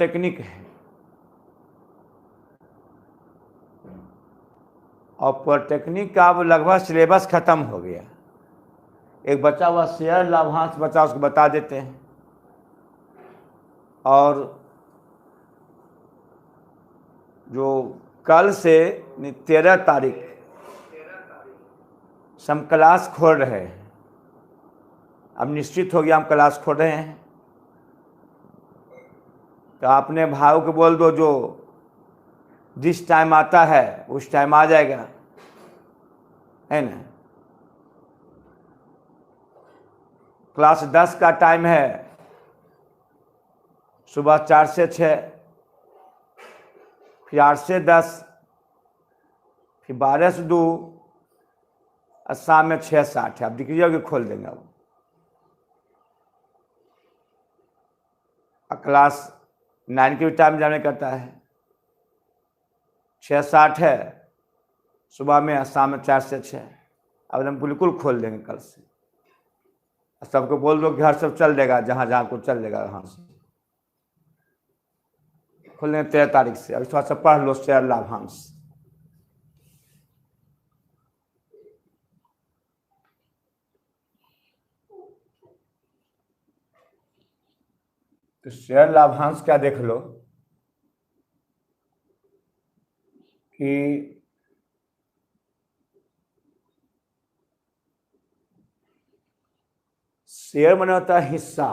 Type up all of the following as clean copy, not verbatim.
Technique है और polytechnic का अब लगभग सिलेबस खत्म हो गया। एक बचा हुआ शेयर लाभांश बचा, उसको बता देते हैं। और जो कल से 13 तारीख से हम क्लास खोल रहे हैं। अब निश्चित हो गया हम क्लास खोल रहे हैं, तो अपने भाइयों को बोल दो जो जिस टाइम आता है उस टाइम आ जाएगा, है ना। क्लास 10 का टाइम है, सुबह 4 से 6, फिर 8 से 10, फिर 12 से 2 और शाम में 6 से 8 है। अब दिख लीजिए खोल देंगे। अब क्लास 9 के भी टाइम जाने करता है, 6 से 8 है सुबह में, शाम में 4 से 6। अब हम बिल्कुल खोल देंगे कल से। सबको बोल दो कि घर सब चल देगा, जहाँ जहाँ को चल देगा वहाँ से खोल देंगे 13 तारीख से। अभी थोड़ा सा पढ़ लो शेयर लाभांश। तो शेयर लाभांश क्या देख लो कि शेयर माने होता है हिस्सा।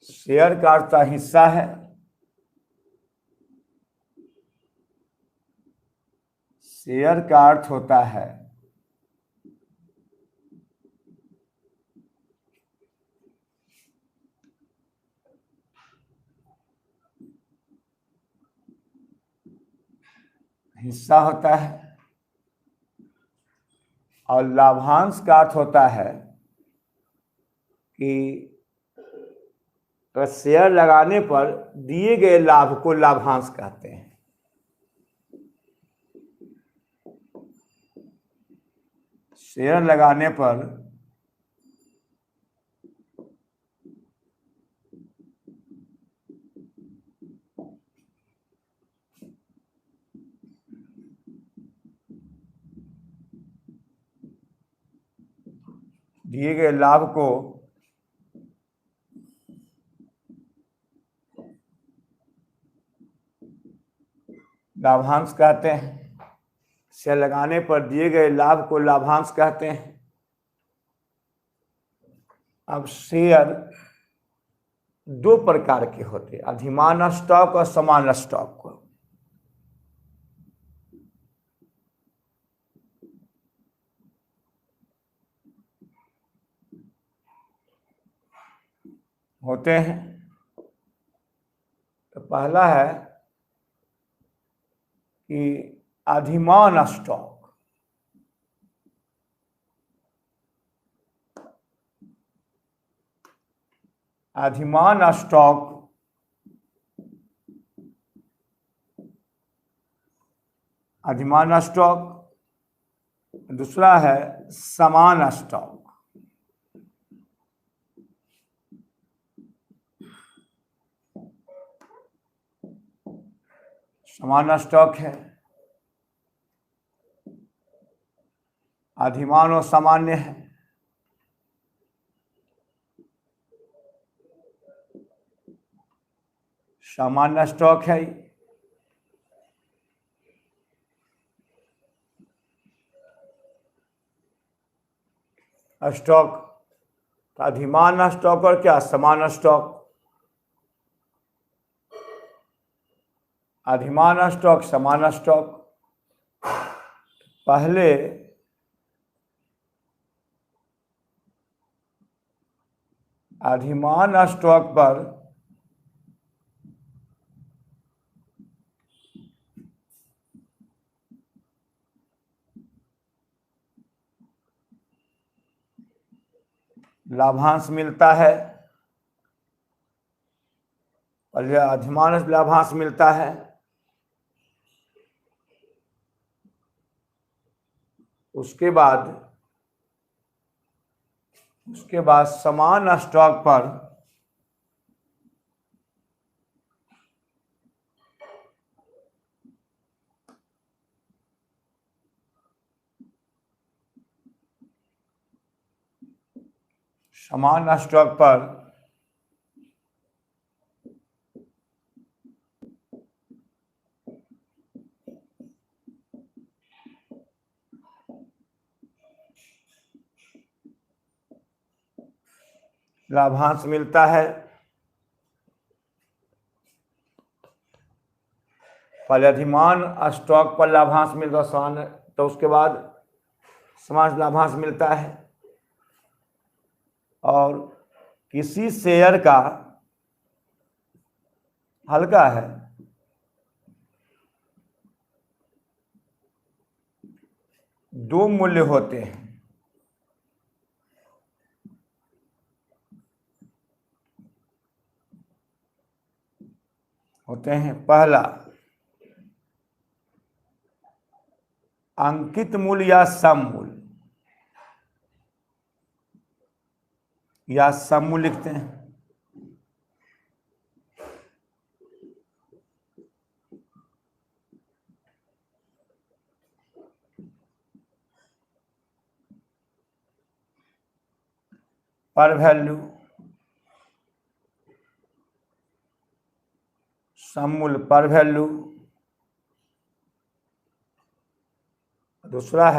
शेयर का अर्थ हिस्सा है। शेयर का अर्थ होता है हिस्सा होता है, और लाभांश का अर्थ होता है कि तो शेयर लगाने पर दिए गए लाभ को लाभांश कहते हैं। शेयर लगाने पर दिए गए लाभ को लाभांश कहते हैं। शेयर लगाने पर दिए गए लाभ को लाभांश कहते हैं। अब शेयर 2 प्रकार के होते हैं, अधिमान स्टॉक और समान स्टॉक को। होते हैं। तो पहला है कि अधिमान स्टॉक। अधिमान स्टॉक अधिमान स्टॉक। दूसरा है समान स्टॉक। समान स्टॉक है, अधिमान और सामान्य है। सामान्य स्टॉक है स्टॉक। अधिमान स्टॉक और क्या समान स्टॉक। अधिमान स्टॉक समान स्टॉक। पहले अधिमान स्टॉक पर लाभांश मिलता है, पहले अधिमान लाभांश मिलता है, उसके बाद समान स्टॉक पर समान स्टॉक पर लाभांश मिलता है। पहले अधिमान स्टॉक पर लाभांश मिलता समान, तो उसके बाद समान लाभांश मिलता है। और किसी शेयर का हल्का है दो मूल्य होते हैं। पहला अंकित मूल्य या सम मूल्य, या सम मूल्य लिखते हैं। पर वैल्यू, सम मूल्य पर वैल्यू। दूसरा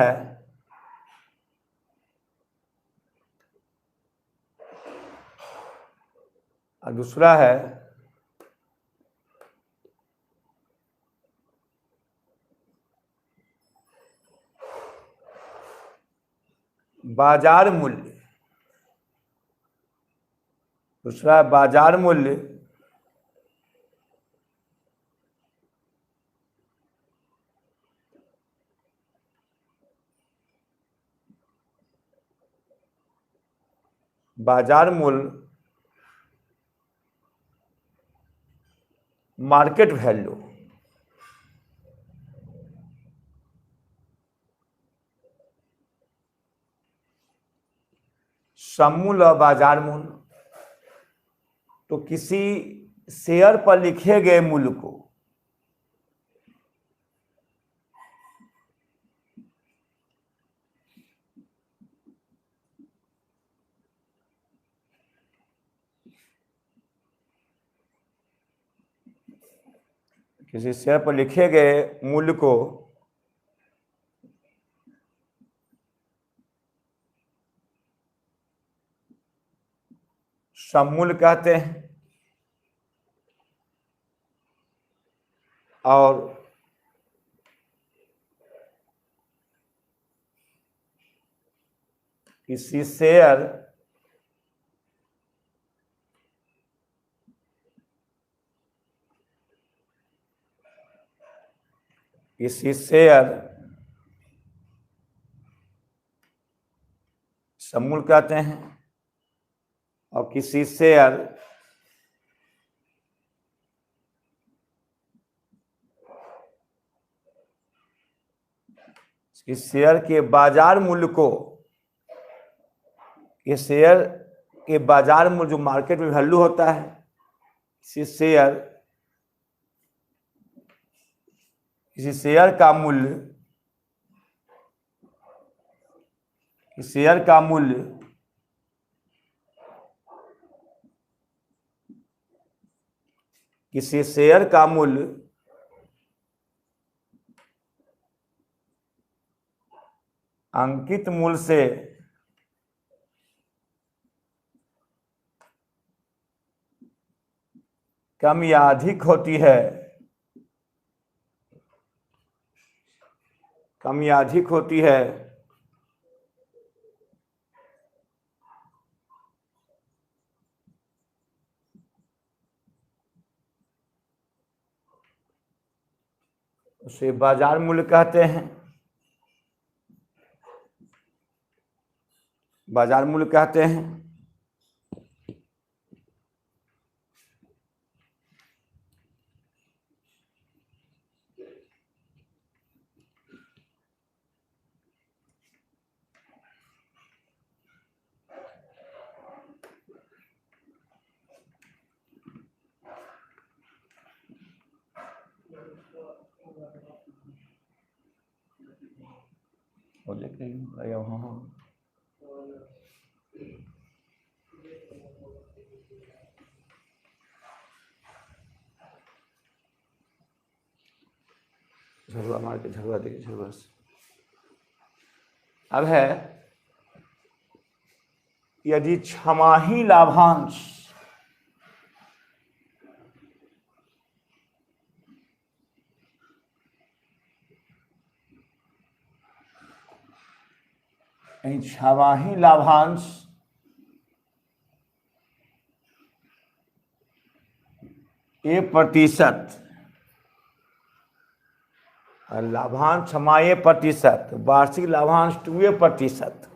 है बाजार मूल्य। दूसरा बाजार मूल्य मार्केट वैल्यू। सम मूल्य और बाजार मूल्य, तो किसी शेयर पर लिखे गए मूल्य को सम मूल्य कहते हैं। और किसी शेयर सम मूल्य कहते हैं। और किसी शेयर के बाजार मूल्य को, ये शेयर के बाजार मूल्य जो मार्केट में वैल्यू होता है, किसी शेयर का मूल्य, किसी शेयर का मूल्य अंकित मूल्य से कम या अधिक होती है, उसे बाजार मूल्य कहते हैं। झगड़ा मार के झगड़ा देखिए झगड़ा से। अब है यदि छमाही लाभांश छमाही लाभांश A% और लाभांश छमाही A%, वार्षिक लाभांश 2A%।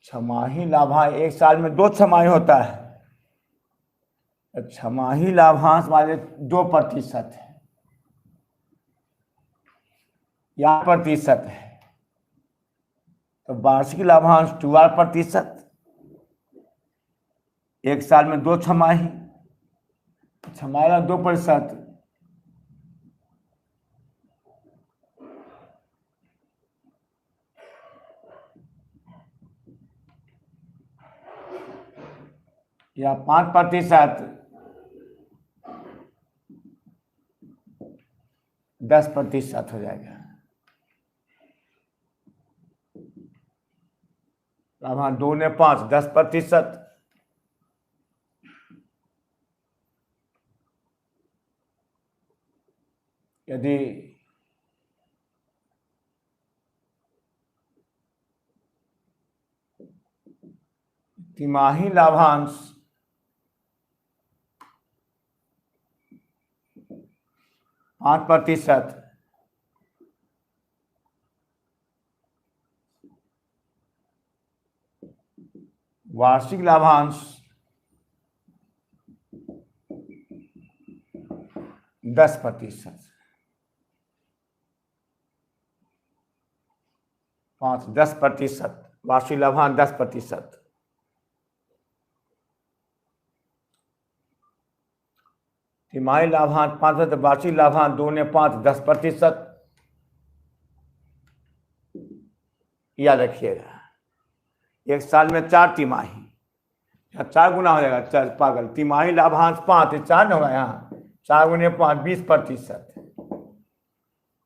छमाही लाभांश एक साल में 2 छमाही होता है, छमाही लाभांश वाले 2% है या प्रतिशत है, तो वार्षिक लाभांश 2R%। एक साल में 2 छमाही, छमाही 2%, या 5%, 10% हो जाएगा। लाभांश 2 ने 5, 10%। यदि तिमाही लाभांश 5%, वार्षिक लाभांश 10%, 5, 10%, वार्षिक लाभांश 10%। तिमाही लाभांश 5%, वार्षिक लाभांश 2 ने 5, 10%। याद रखिएगा, एक साल में 4 तिमाही, 4 गुना हो जाएगा, 4 पागल, तिमाही लाभांश 5, 4 न होगा यहाँ, 4 गुने 5, 20%।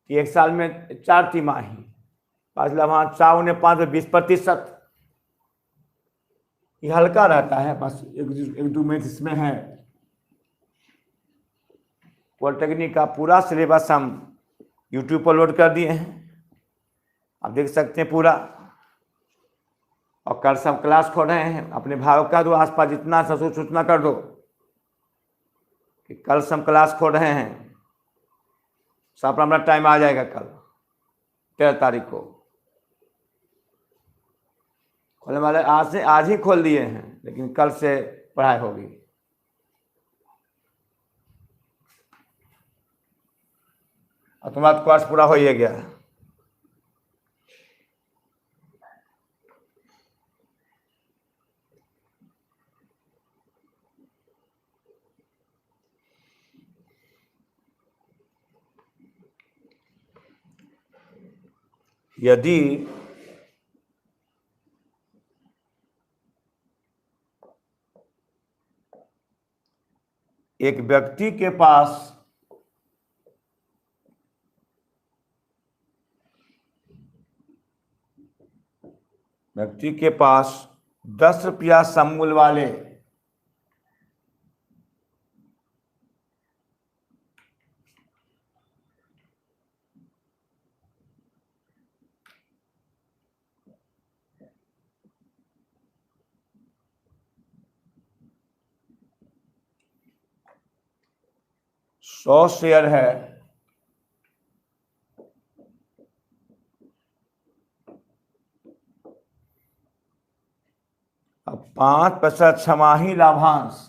एक साल में 4 तिमाही, 5 लाभांश 4 गुने 5 में 20%। ये हल्का रहता है, बस एक दो मिनट इसमें है। पॉलिटेक्निक का पूरा सिलेबस हम यूट्यूब पर लोड कर दिए हैं, आप देख सकते हैं पूरा। और कल सब क्लास खोल रहे हैं, अपने भाव का दो आसपास जितना सूचना कर दो कि कल सब क्लास खोल रहे हैं। सब अपना टाइम आ जाएगा कल 13 तारीख को खोलने वाले। आज ही खोल दिए हैं, लेकिन कल से पढ़ाई होगी। और तुम्हारा कोर्स पूरा हो ही गया। यदि एक व्यक्ति के पास ₹10 सममूल्य वाले सौ शेयर है, अब 5% छमाही लाभांश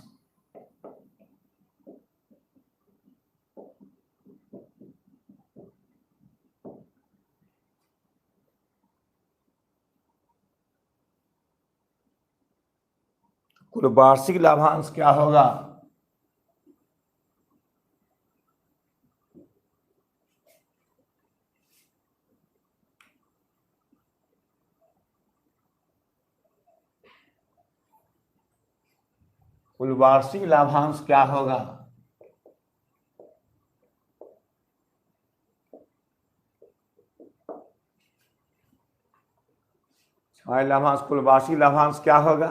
कुल वार्षिक लाभांश क्या होगा? कुल वार्षिक लाभांश क्या होगा? छमाही लाभांश कुल वार्षिक लाभांश क्या होगा?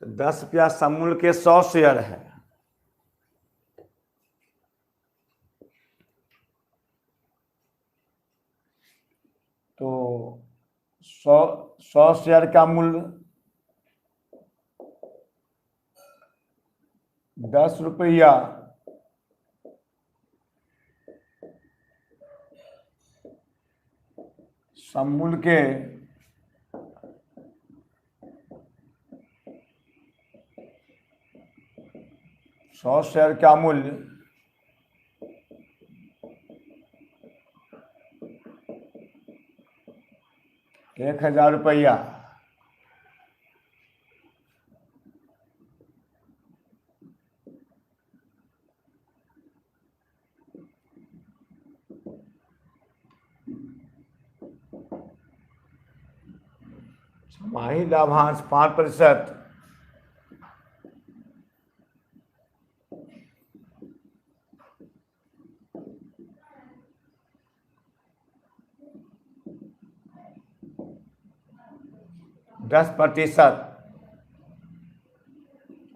तो 10 रुपया समूल के 100 शेयर है, तो 100 शेयर का मूल्य 10 रुपया समूल के 100 शेयर का मूल्य 1000 रुपया। छमाही लाभांश 5%, दस प्रतिशत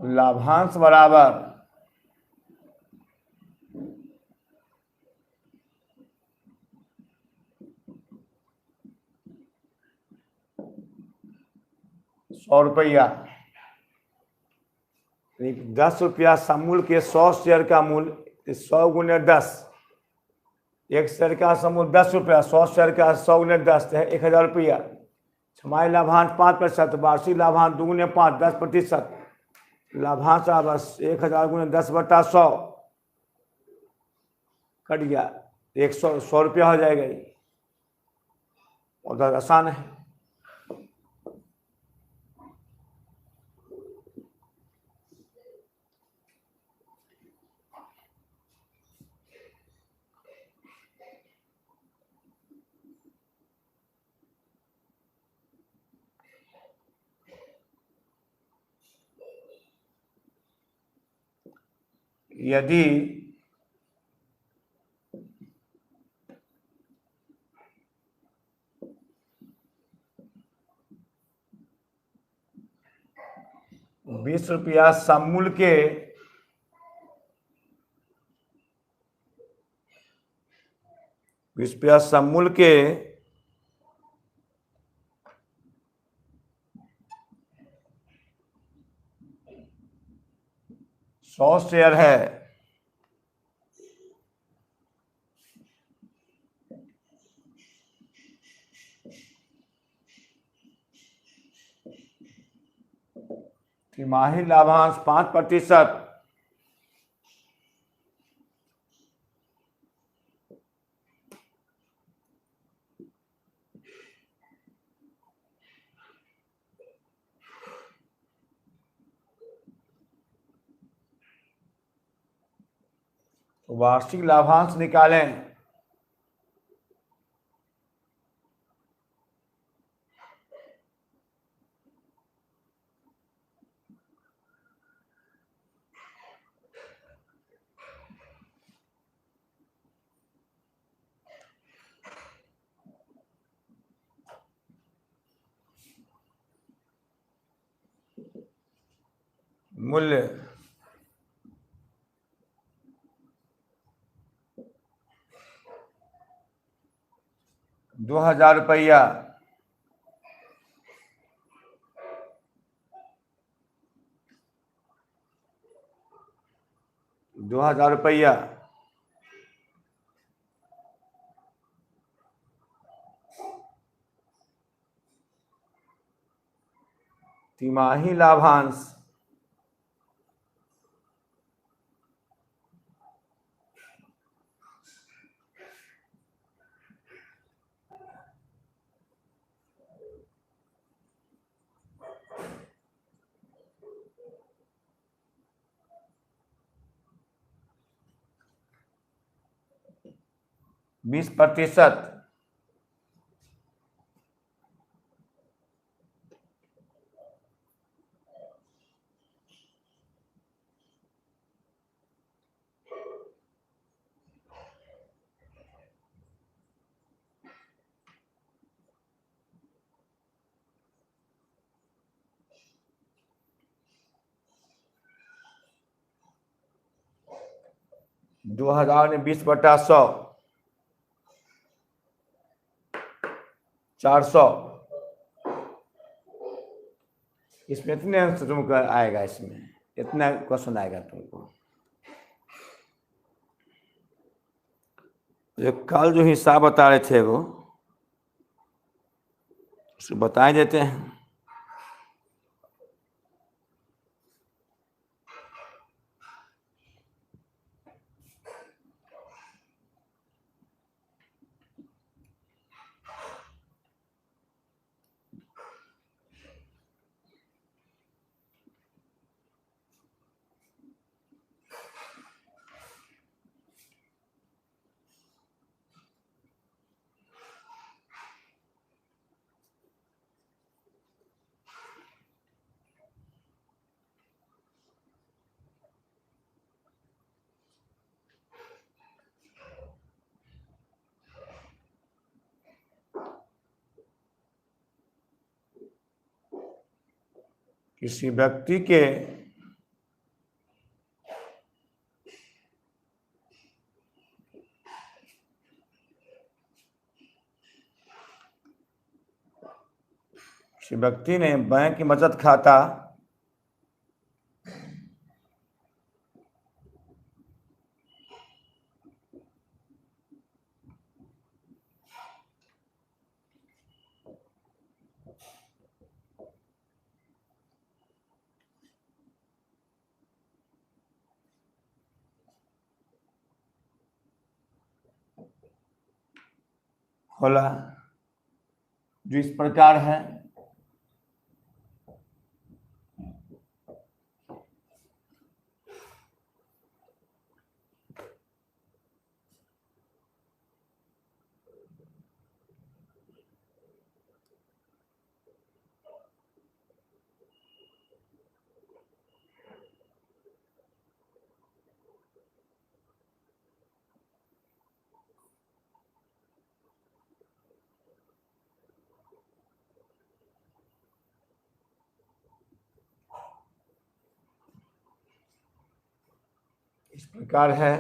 लाभांश बराबर 100 रुपया। 10 रुपया समूल के 100 शेयर का मूल्य 100 गुने 10, एक शेयर का समूल 10 रुपया, 100 शेयर का 100 गुने 10 है 1000 रुपया। छमाही लाभांश 5%, वार्षिक लाभांश 2 गुने 5 10%, लाभांश बस 1000 गुने 10/100 कट गया, 100 रुपया हो जाएगा। ये बहुत आसान है। यदि ₹20 समूल के 20 समूल के 100 शेयर है, तिमाही लाभांश 5%, वार्षिक लाभांश निकालें। मूल्य 2000 रुपया। 2000 रुपया तिमाही लाभांश 20%, 2020/100 400। इसमें इतने आंसर तुमको आएगा, इसमें इतना क्वेश्चन आएगा तुमको। जो कल जो हिसाब बता रहे थे वो उसको बता ही देते हैं। किसी व्यक्ति के ने बैंक की बचत खाता खोला जो इस प्रकार है। इस प्रकार है।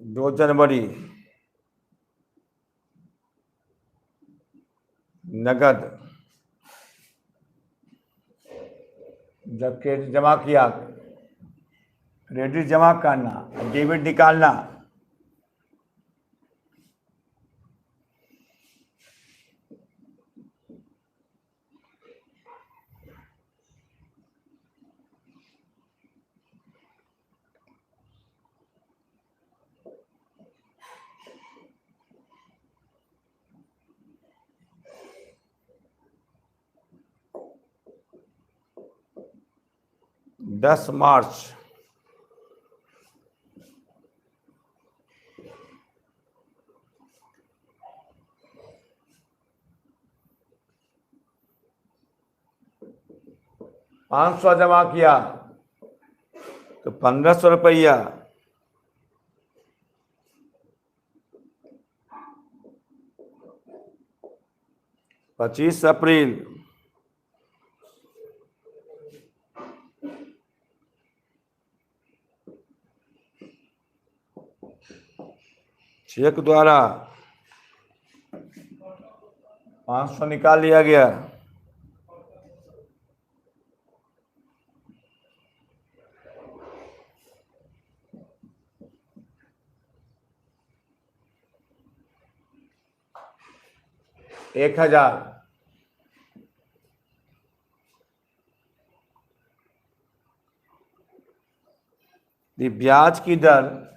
दो जनवरी नगद जब क्रेडिट जमा किया, क्रेडिट जमा करना, डेबिट निकालना। दस मार्च ₹500 जमा किया तो ₹1500। 25 अप्रैल चेक द्वारा 500 निकाल लिया गया। एक 1000। ब्याज की दर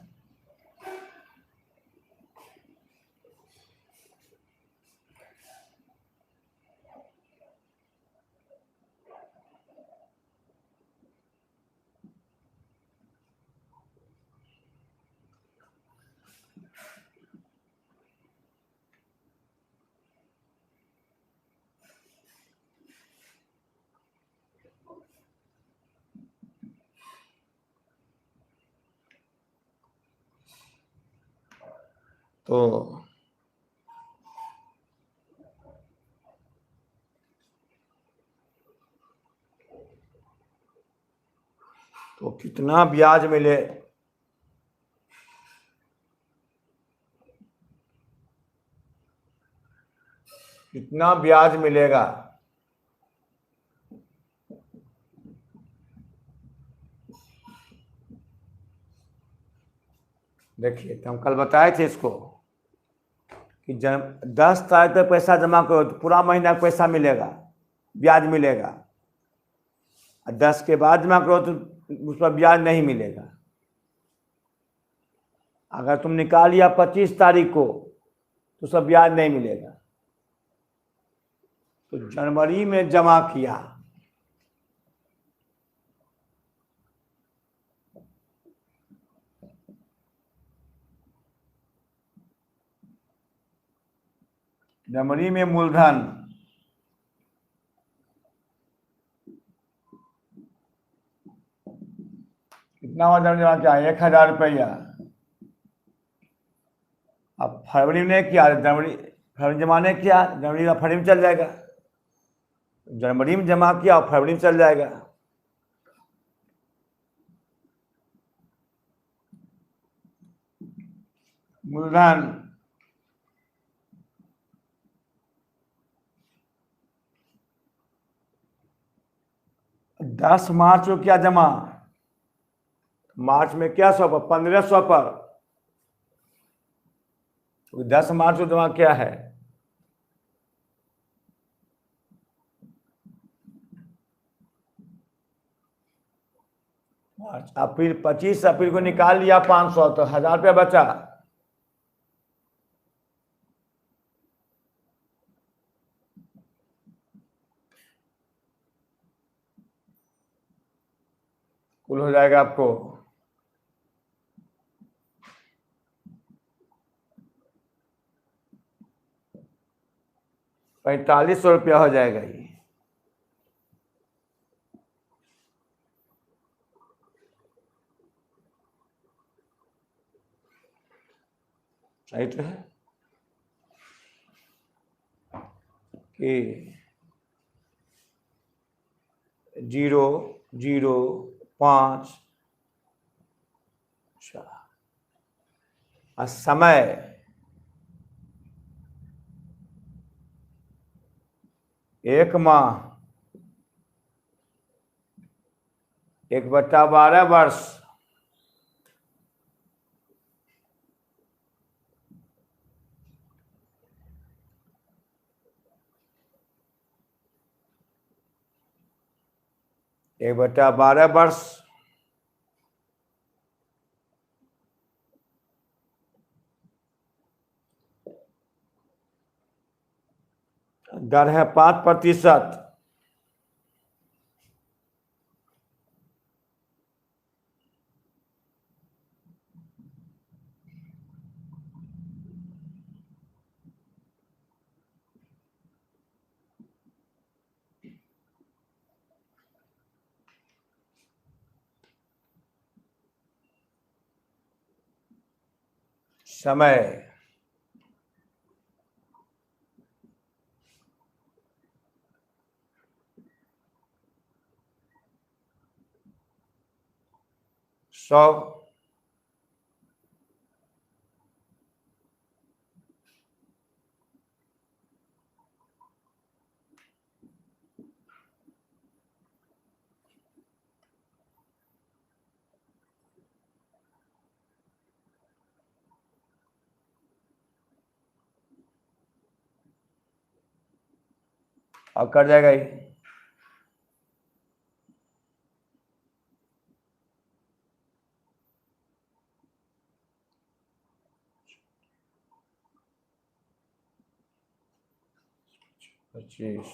तो कितना ब्याज मिले? कितना ब्याज मिलेगा? देखिए, तो हम कल बताए थे इसको कि 10 तारीख तक पैसा जमा करो तो पूरा महीना पैसा मिलेगा, ब्याज मिलेगा। 10 के बाद जमा करो तो उस पर ब्याज नहीं मिलेगा। अगर तुम निकाल लिया 25 तारीख को तो सब ब्याज नहीं मिलेगा। तो जनवरी में जमा किया, जनवरी में मूलधन कितना हुआ? जमा किया 1000 रुपया। अब फरवरी में किया, फरवरी जमा नहीं किया, जनवरी का फरवरी में चल जाएगा। जनवरी में जमा किया और फरवरी में चल जाएगा। मूलधन 10 मार्च को क्या जमा? मार्च में क्या 100 पर 1500 पर, तो 10 मार्च को जमा क्या है? मार्च अप्रैल, 25 अप्रैल को निकाल लिया 500, तो 1000 रुपया बचा। कुल हो जाएगा आपको 4500 रुपया हो जाएगा। ये सही तो है कि 005। अच्छा, समय 1 माह 1/12 वर्ष। एक बटा 12 वर्ष। दर है 5%। समय 100। और कर जाएगा ये। पच्चीस,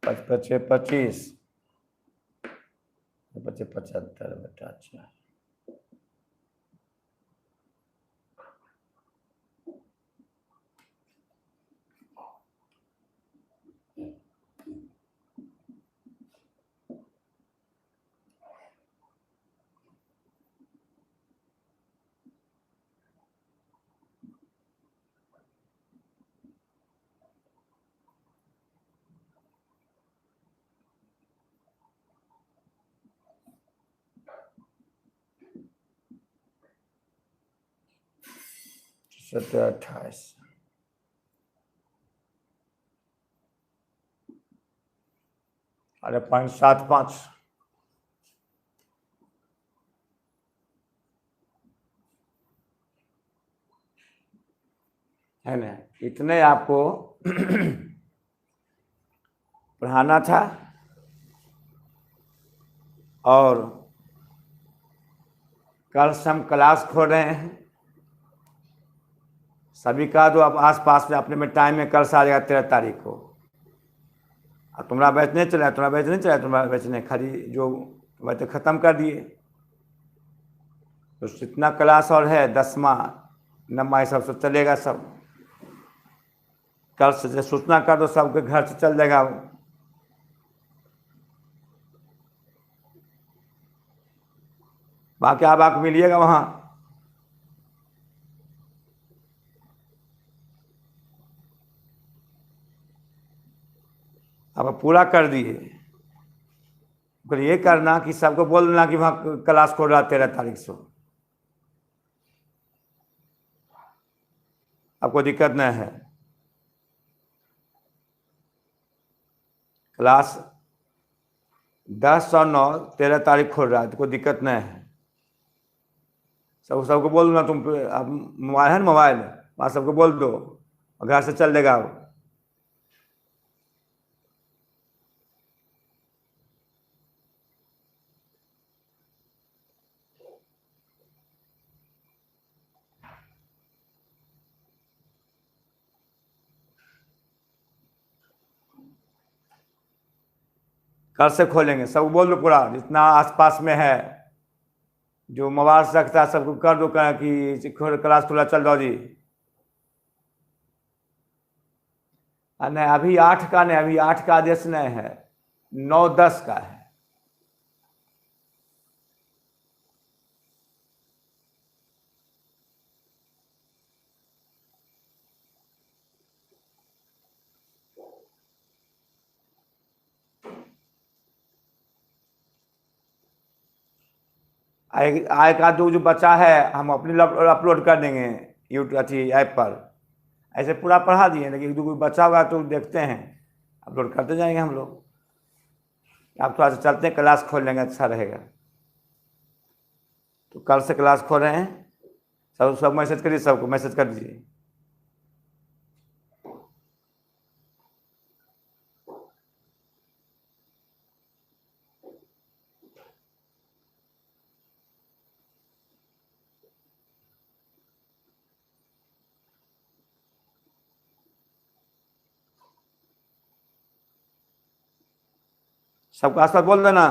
25, 75 बेटा। अच्छा, सत्रह, 28, अरे 0.75 है ना। इतने आपको पढ़ाना था। और कल से हम क्लास खोल रहे हैं। सभी का तो आप आस पास में अपने में टाइम में कल से आ जाएगा 13 तारीख को। और तुम्हारा बैच नहीं चला, तुम्हारा बैच नहीं, खाली जो बैच तो ख़त्म कर दिए। तो जितना क्लास और है 10वां 9वां ये सब चलेगा सब। कल से सूचना कर दो, सबके घर से चल जाएगा। बाकी आप आके मिलिएगा वहाँ। अब पूरा कर दिए। फिर ये करना कि सबको बोल देना कि वहाँ क्लास खोल रहा 13 तारीख से। आपको दिक्कत नहीं है। क्लास 10 और 9 13 तारीख खोल रहा है, तो कोई दिक्कत नहीं है। सबको बोल दो ना, तुम आप मोबाइल है ना, मोबाइल वहाँ सबको बोल दो, घर से चल देगा। कल से खोलेंगे, सबको बोल दो, पूरा जितना आसपास में है जो मोबाइल से रखता है सबको कर दो कि क्लास खुला चल जाओ जी। नहीं, अभी 8 का नहीं, अभी 8 का आदेश नहीं है, 9-10 का है। आय का जो बचा है हम अपने अपलोड कर देंगे यूट्यूब अथी ऐप पर। ऐसे पूरा पढ़ा दिए, लेकिन एक दो बचा होगा तो देखते हैं, अपलोड करते जाएंगे हम लोग। आप थोड़ा सा चलते हैं, क्लास खोल लेंगे, अच्छा रहेगा। तो कल से क्लास खोल रहे हैं। सब मैसेज करिए, सबको मैसेज कर दीजिए। सबको आसपास बोल देना।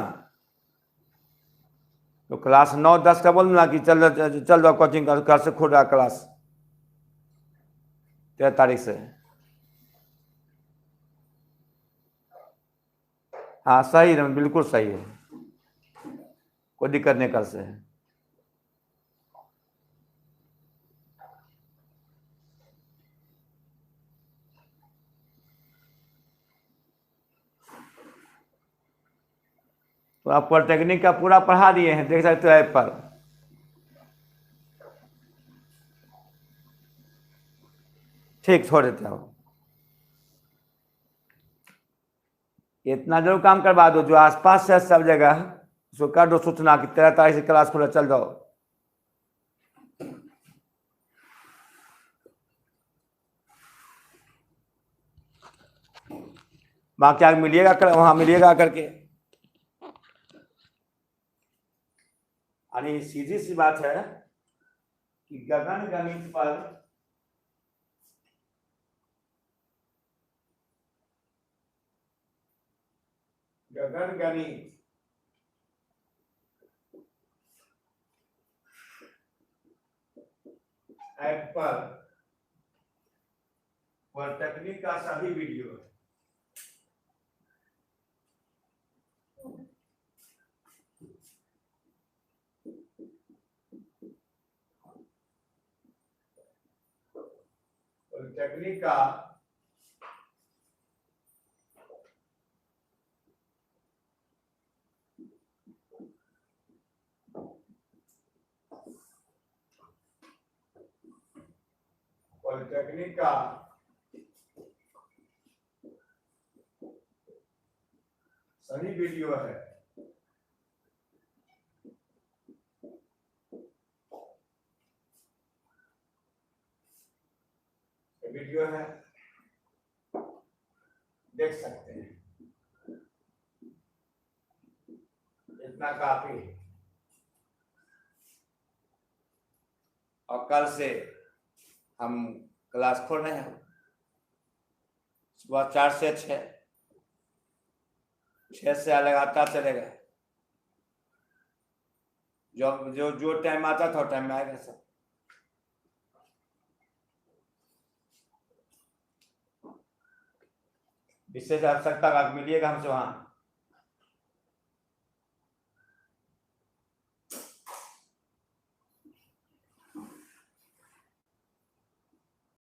तो क्लास 9-10 का बोल देना कि चल जाओ कोचिंग, कल से खुल रहा क्लास 13 तारीख से। हाँ सही है, बिल्कुल सही है, कोई दिक्कत नहीं कल से। तो आप पॉलिटेक्निक का पूरा पढ़ा दिए हैं, देख सकते हो ऐप पर। ठीक, छोड़ देते हो। इतना जरूर काम करवा दो, जो आसपास है सब जगह उसको कर दो सूचना कि 13 तारीख से क्लास खुला चल जाओ। बाकी आगे मिलिएगा वहां मिलिएगा करके। यानी सीधी सी बात है कि गगन गणित पर गगन गणित ऐप पर पॉलिटेक्निक का सभी वीडियो है। पॉलिटेक्निक का सभी वीडियो है। वीडियो है, देख सकते हैं, इतना काफी है। और कल से हम क्लास खोल रहे हैं सुबह 4 से 6, 6 से लगातार चलेगा। जो टाइम आता था टाइम में आएगा सब। विशेष आवश्यकता मिलिएगा हमसे वहां।